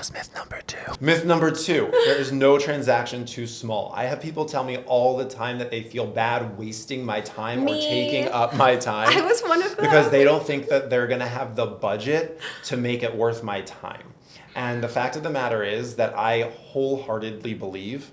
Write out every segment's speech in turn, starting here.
us myth number 2. Myth number 2, there is no transaction too small. I have people tell me all the time that they feel bad wasting my time or taking up my time. I was one of them. Because they don't think that they're going to have the budget to make it worth my time. And the fact of the matter is that I wholeheartedly believe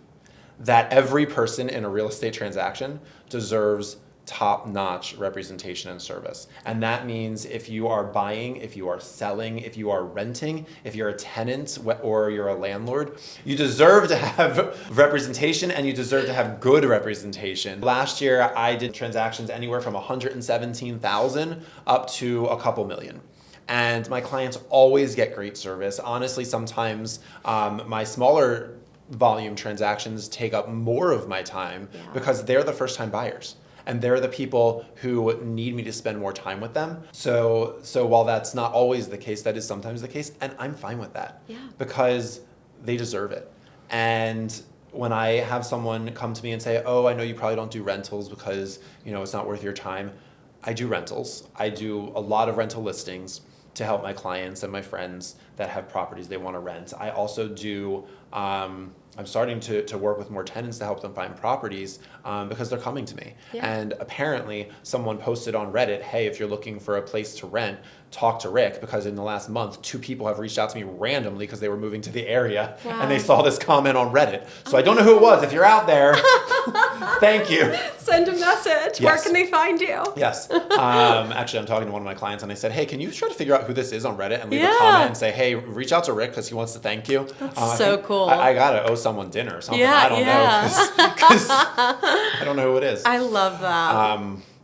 that every person in a real estate transaction deserves top-notch representation and service. And that means if you are buying, if you are selling, if you are renting, if you're a tenant or you're a landlord, you deserve to have representation and you deserve to have good representation. Last year, I did transactions anywhere from 117,000 up to a couple million. And my clients always get great service. Honestly, sometimes my smaller volume transactions take up more of my time because they're the first-time buyers. And they're the people who need me to spend more time with them. So while that's not always the case, that is sometimes the case, and I'm fine with that because they deserve it. And when I have someone come to me and say, "Oh, I know you probably don't do rentals because it's not worth your time," I do rentals. I do a lot of rental listings to help my clients and my friends that have properties they want to rent. I also do. I'm starting to work with more tenants to help them find properties because they're coming to me. And apparently someone posted on Reddit, "Hey, if you're looking for a place to rent, talk to Rick," because in the last month, 2 people have reached out to me randomly because they were moving to the area and they saw this comment on Reddit. So I don't know who it was. If you're out there, thank you. Send a message. Yes. Where can they find you? Yes. Actually, I'm talking to one of my clients and I said, "Hey, can you try to figure out who this is on Reddit and leave a comment and say, hey, reach out to Rick because he wants to thank you." That's so cool. I got to owe someone dinner or something. I don't know because I don't know who it is. I love that.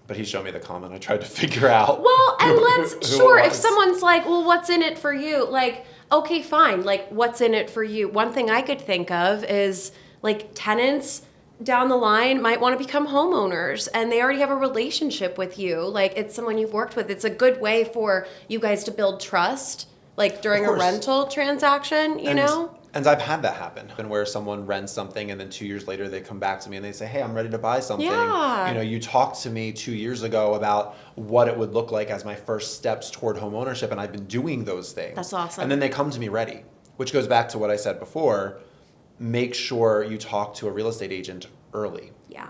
But he showed me the comment. I tried to figure out. Well, and who if someone's like, "Well, what's in it for you?" Like, okay, fine. Like, what's in it for you? One thing I could think of is like tenants down the line might want to become homeowners and they already have a relationship with you. Like, it's someone you've worked with. It's a good way for you guys to build trust, like during a rental transaction, you know? And I've had that happen where someone rents something and then 2 years later they come back to me and they say, "Hey, I'm ready to buy something. You talked to me 2 years ago about what it would look like as my first steps toward homeownership, and I've been doing those things." That's awesome. And then they come to me ready, which goes back to what I said before. Make sure you talk to a real estate agent early. Yeah.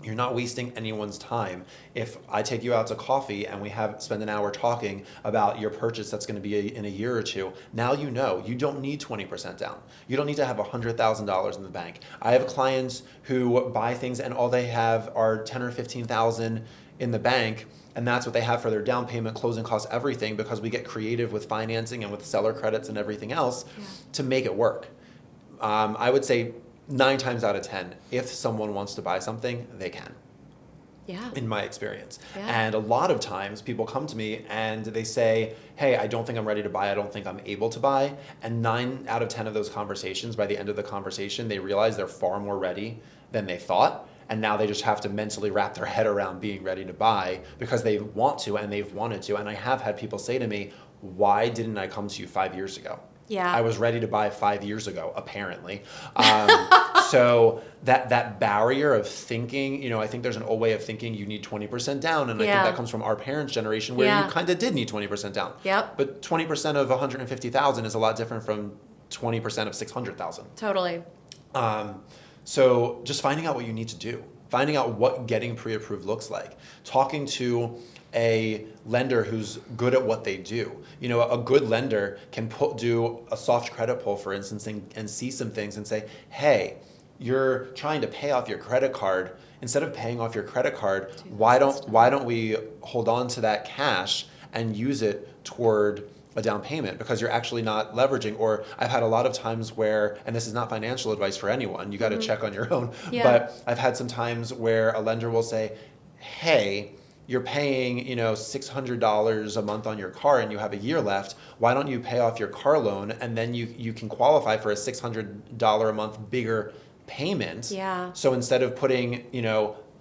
You're not wasting anyone's time. If I take you out to coffee and we spend an hour talking about your purchase that's going to be in a year or two, now you know you don't need 20% down. You don't need to have $100,000 in the bank. I have clients who buy things and all they have are 10 or 15,000 in the bank, and that's what they have for their down payment, closing costs, everything, because we get creative with financing and with seller credits and everything else to make it work. I would say 9 times out of 10, if someone wants to buy something, they can. Yeah. In my experience. And a lot of times people come to me and they say, "Hey, I don't think I'm ready to buy. I don't think I'm able to buy." And 9 out of 10 of those conversations, by the end of the conversation, they realize they're far more ready than they thought. And now they just have to mentally wrap their head around being ready to buy because they want to and they've wanted to. And I have had people say to me, "Why didn't I come to you 5 years ago?" Yeah. I was ready to buy 5 years ago, apparently. So that barrier of thinking, I think there's an old way of thinking you need 20% down. And I think that comes from our parents' generation where you kind of did need 20% down. Yep. But 20% of 150,000 is a lot different from 20% of 600,000. Totally. So just finding out what you need to do, finding out what getting pre-approved looks like, talking to a lender who's good at what they do. A good lender can do a soft credit pull, for instance, and see some things and say, "Hey, you're trying to pay off your credit card. Instead of paying off your credit card, why don't we hold on to that cash and use it toward a down payment, because you're actually not leveraging." Or I've had a lot of times where, and this is not financial advice for anyone, you got to check on your own, but I've had some times where a lender will say, "Hey, you're paying, $600 a month on your car and you have a year left. Why don't you pay off your car loan and then you can qualify for a $600 a month bigger payment." Yeah. So instead of putting,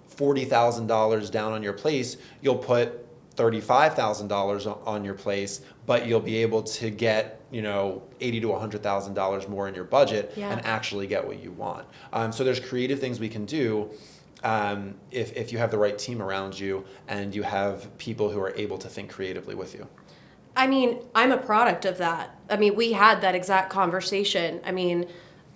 $40,000 down on your place, you'll put $35,000 on your place, but you'll be able to get, $80,000 to $100,000 more in your budget and actually get what you want. So there's creative things we can do. If you have the right team around you and you have people who are able to think creatively with you. I mean, I'm a product of that. I mean, we had that exact conversation. I mean,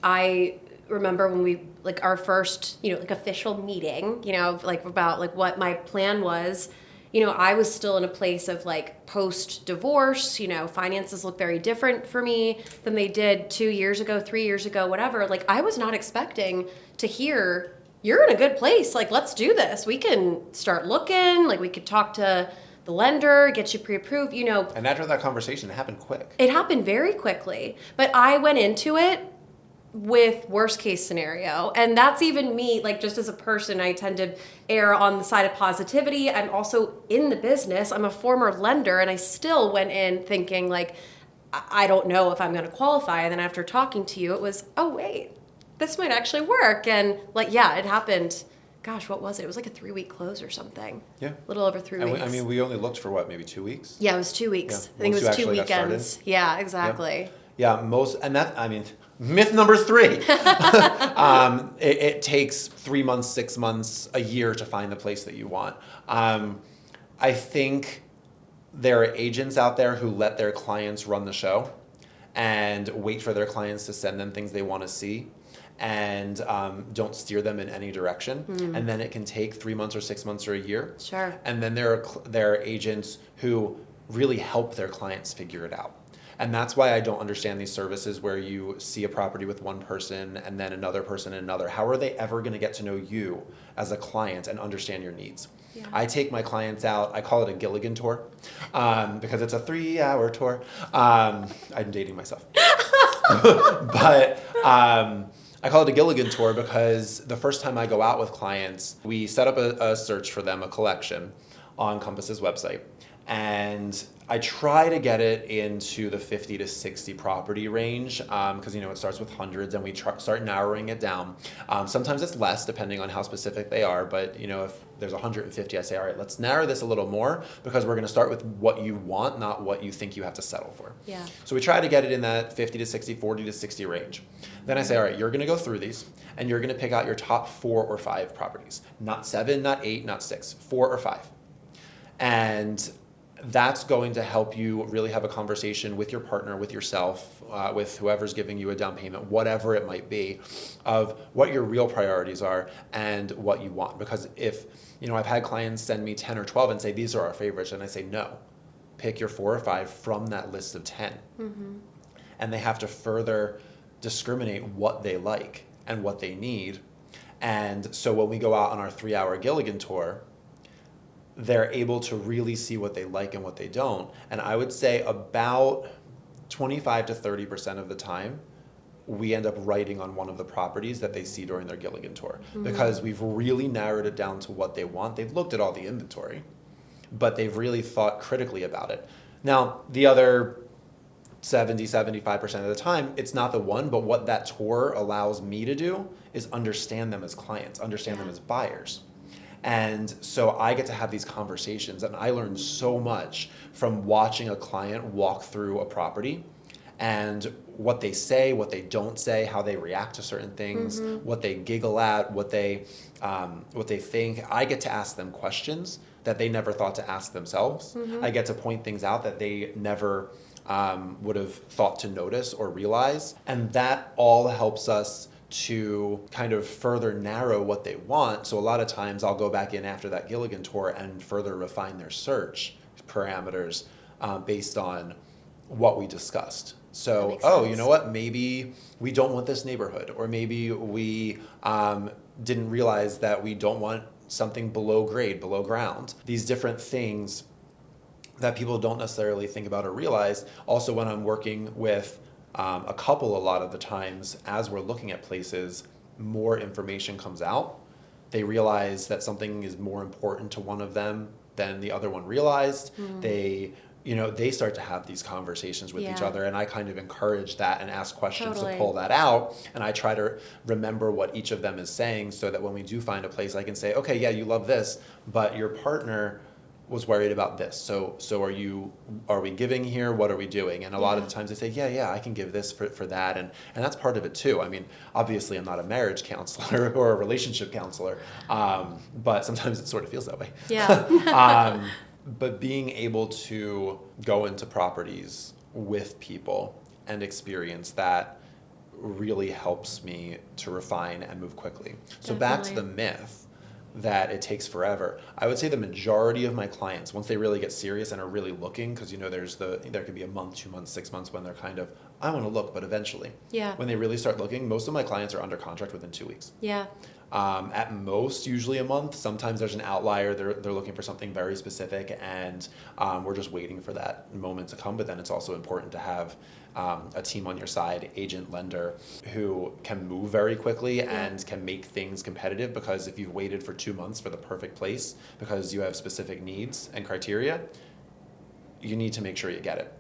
I remember when we, like, our first, like, official meeting, like, about, like, what my plan was. I was still in a place of, like, post-divorce. Finances look very different for me than they did 2 years ago, 3 years ago, whatever. Like, I was not expecting to hear, you're in a good place. Like, let's do this. We can start looking. Like, we could talk to the lender, get you pre-approved, And after that conversation, it happened quick. It happened very quickly. But I went into it with worst case scenario. And that's even me, like, just as a person, I tend to err on the side of positivity. I'm also in the business. I'm a former lender, and I still went in thinking, like, I don't know if I'm going to qualify. And then after talking to you, it was, oh, wait, this might actually work. And, like, yeah, it happened. Gosh, what was it? It was like a 3-week close or something. Yeah. A little over 3 weeks. I mean, we only looked for what, maybe 2 weeks? Yeah, it was 2 weeks. Yeah. I think Once it was you 2 actually got weekends. started. Yeah, exactly. Yeah, myth number 3. It takes 3 months, 6 months, a year to find the place that you want. I think there are agents out there who let their clients run the show and wait for their clients to send them things they want to see, and don't steer them in any direction. And then it can take 3 months or 6 months or a year. Sure. And then there are agents who really help their clients figure it out. And that's why I don't understand these services where you see a property with one person and then another person and another. How are they ever going to get to know you as a client and understand your needs? Yeah. I take my clients out, I call it a Gilligan Tour, because it's a 3-hour tour. I'm dating myself. But I call it a Gilligan Tour because the first time I go out with clients, we set up a search for them, a collection, on Compass's website. And I try to get it into the 50 to 60 property range, because it starts with hundreds, and we start narrowing it down. Sometimes it's less depending on how specific they are, but if there's 150, I say, all right, let's narrow this a little more, because we're going to start with what you want, not what you think you have to settle for. Yeah. So we try to get it in that 50 to 60, 40 to 60 range. Then I say, all right, you're going to go through these, and you're going to pick out your top 4 or 5 properties. Not 7, not 8, not 6, 4 or 5. And that's going to help you really have a conversation with your partner, with yourself, with whoever's giving you a down payment, whatever it might be, of what your real priorities are and what you want. Because if, I've had clients send me 10 or 12 and say, these are our favorites, and I say, no, pick your 4 or 5 from that list of 10. Mm-hmm. And they have to further discriminate what they like and what they need. And so when we go out on our 3-hour Gilligan Tour, they're able to really see what they like and what they don't. And I would say about 25 to 30% of the time, we end up writing on one of the properties that they see during their Gilligan Tour. Mm-hmm. Because we've really narrowed it down to what they want. They've looked at all the inventory, but they've really thought critically about it. Now, the other 75% of the time, it's not the one, but what that tour allows me to do is understand them as clients, understand them as buyers. And so I get to have these conversations, and I learn so much from watching a client walk through a property and what they say, what they don't say, how they react to certain things, mm-hmm. what they giggle at, what they think. I get to ask them questions that they never thought to ask themselves. Mm-hmm. I get to point things out that they never would have thought to notice or realize. And that all helps us to kind of further narrow what they want. So a lot of times I'll go back in after that Gilligan Tour and further refine their search parameters based on what we discussed. So, you know what, maybe we don't want this neighborhood, or maybe we didn't realize that we don't want something below grade, below ground. These different things that people don't necessarily think about or realize. Also, when I'm working with a couple, a lot of the times, as we're looking at places, more information comes out. They realize that something is more important to one of them than the other one realized. Mm. They start to have these conversations with each other, and I kind of encourage that and ask questions to pull that out. And I try to remember what each of them is saying, so that when we do find a place, I can say, okay, yeah, you love this, but your partner was worried about this. So are we giving here? What are we doing? And a lot of the times they say, yeah, I can give this for that. And that's part of it too. I mean, obviously I'm not a marriage counselor or a relationship counselor, but sometimes it sort of feels that way. Yeah. But being able to go into properties with people and experience that really helps me to refine and move quickly. So back to the myth that it takes forever. I would say the majority of my clients, once they really get serious and are really looking, because there could be a month, 2 months, 6 months when they're kind of, I want to look, but eventually. Yeah. When they really start looking, most of my clients are under contract within 2 weeks. Yeah. At most, usually a month. Sometimes there's an outlier. They're looking for something very specific, and we're just waiting for that moment to come. But then it's also important to have a team on your side, agent, lender, who can move very quickly and can make things competitive. Because if you've waited for 2 months for the perfect place because you have specific needs and criteria, you need to make sure you get it.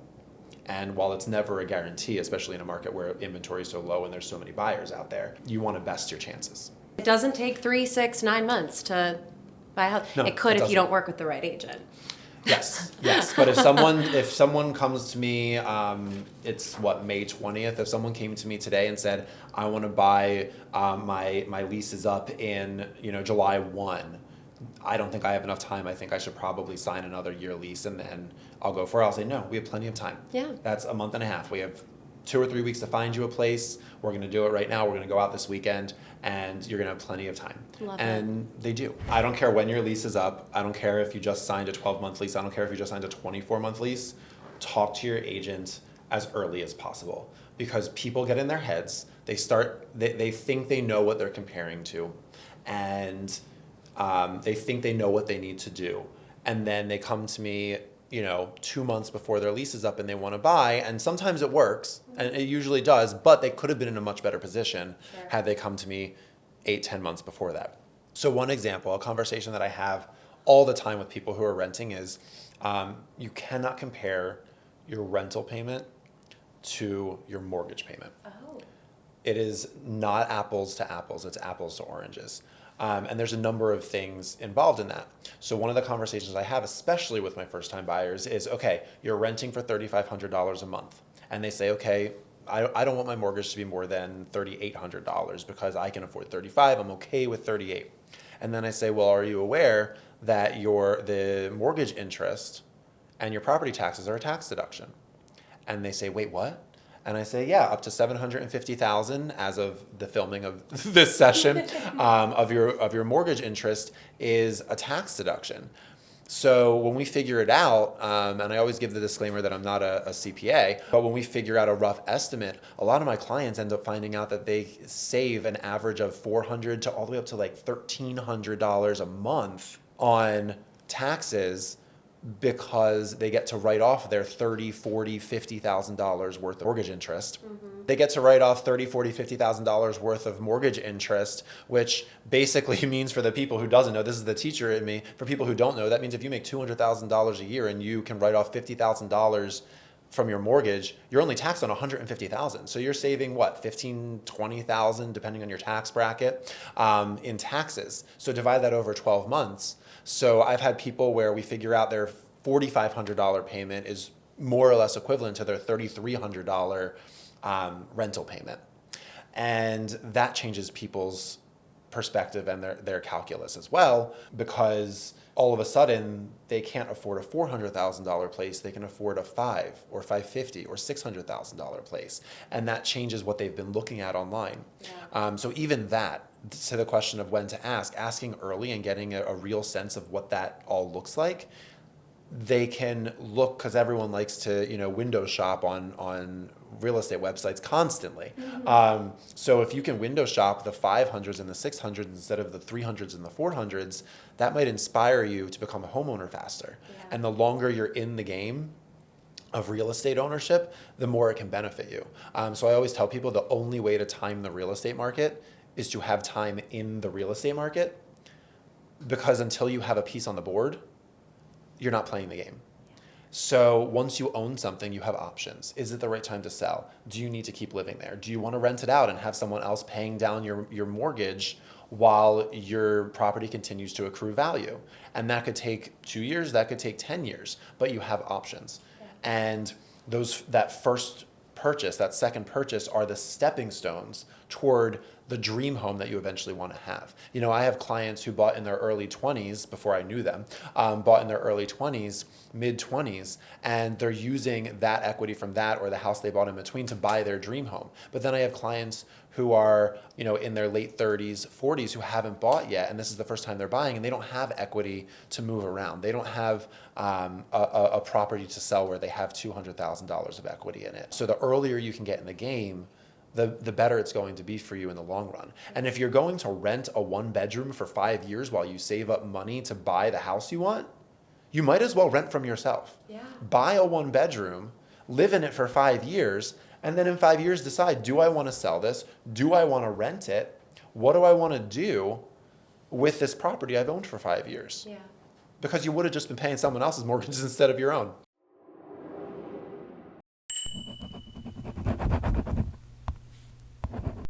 And while it's never a guarantee, especially in a market where inventory is so low and there's so many buyers out there, you want to best your chances. It doesn't take 3, 6, 9 months to buy a house. No, it could it if you doesn't. don't work with the right agent. Yes. But if someone comes to me, it's May 20th. If someone came to me today and said, I want to buy, my lease is up in July 1. I don't think I have enough time. I think I should probably sign another year lease, and then I'll go for it. I'll say, no, we have plenty of time. Yeah. That's a month and a half. We have 2 or 3 weeks to find you a place. We're going to do it right now. We're going to go out this weekend, and you're going to have plenty of time. Love and they do. I don't care when your lease is up. I don't care if you just signed a 12-month lease. I don't care if you just signed a 24-month lease. Talk to your agent as early as possible, because people get in their heads. They think they know what they're comparing to, and they think they know what they need to do. And then they come to me 2 months before their lease is up and they want to buy, and sometimes it works, and it usually does, but they could have been in a much better position had they come to me 8-10 months before that. So one example, a conversation that I have all the time with people who are renting is, you cannot compare your rental payment to your mortgage payment. Oh. It is not apples to apples, it's apples to oranges. And there's a number of things involved in that. So one of the conversations I have, especially with my first-time buyers, is, okay, you're renting for $3,500 a month. And they say, okay, I don't want my mortgage to be more than $3,800 because I can afford $35,000. I'm okay with $38,000. And then I say, well, are you aware that the mortgage interest and your property taxes are a tax deduction? And they say, wait, what? And I say, yeah, up to $750,000 as of the filming of this session of your mortgage interest is a tax deduction. So when we figure it out, and I always give the disclaimer that I'm not a CPA, but when we figure out a rough estimate, a lot of my clients end up finding out that they save an average of $400 to all the way up to like $1,300 a month on taxes, because they get to write off their $30,000, $40,000, $50,000 worth of mortgage interest. Mm-hmm. They get to write off $30,000, $40,000, $50,000 worth of mortgage interest, which basically means, for the people who doesn't know, this is the teacher in me, for people who don't know, that means if you make $200,000 a year and you can write off $50,000 from your mortgage, you're only taxed on $150,000. So you're saving what, $15,000, $20,000, depending on your tax bracket, in taxes. So divide that over 12 months. So I've had people where we figure out their $4,500 payment is more or less equivalent to their $3,300 rental payment. And that changes people's perspective and their calculus as well, because all of a sudden they can't afford a $400,000 place, they can afford a $500,000 or $550,000 or $600,000 place, and that changes what they've been looking at online. Yeah. So even that, to the question of when to asking early and getting a real sense of what that all looks like, they can look, because everyone likes to window shop on real estate websites constantly. Mm-hmm. So if you can window shop the 500s and the 600s instead of the 300s and the 400s, that might inspire you to become a homeowner faster. Yeah. And the longer you're in the game of real estate ownership, the more it can benefit you. So I always tell people the only way to time the real estate market is to have time in the real estate market, because until you have a piece on the board, you're not playing the game. So once you own something, you have options. Is it the right time to sell? Do you need to keep living there? Do you want to rent it out and have someone else paying down your mortgage while your property continues to accrue value? And that could take 2 years, that could take 10 years, but you have options. Yeah. And that first purchase, that second purchase, are the stepping stones toward the dream home that you eventually want to have. You know, I have clients who bought in their early 20s before I knew them, bought in their early 20s, mid 20s, and they're using that equity from that or the house they bought in between to buy their dream home. But then I have clients who are, you know, in their late 30s, 40s who haven't bought yet, and this is the first time they're buying, and they don't have equity to move around. They don't have a property to sell where they have $200,000 of equity in it. So the earlier you can get in the game, the better it's going to be for you in the long run. And if you're going to rent a 1-bedroom for 5 years while you save up money to buy the house you want, you might as well rent from yourself. Yeah. Buy a 1-bedroom, live in it for 5 years, and then in 5 years decide, do I want to sell this? Do I want to rent it? What do I want to do with this property I've owned for 5 years? Yeah. Because you would have just been paying someone else's mortgages instead of your own.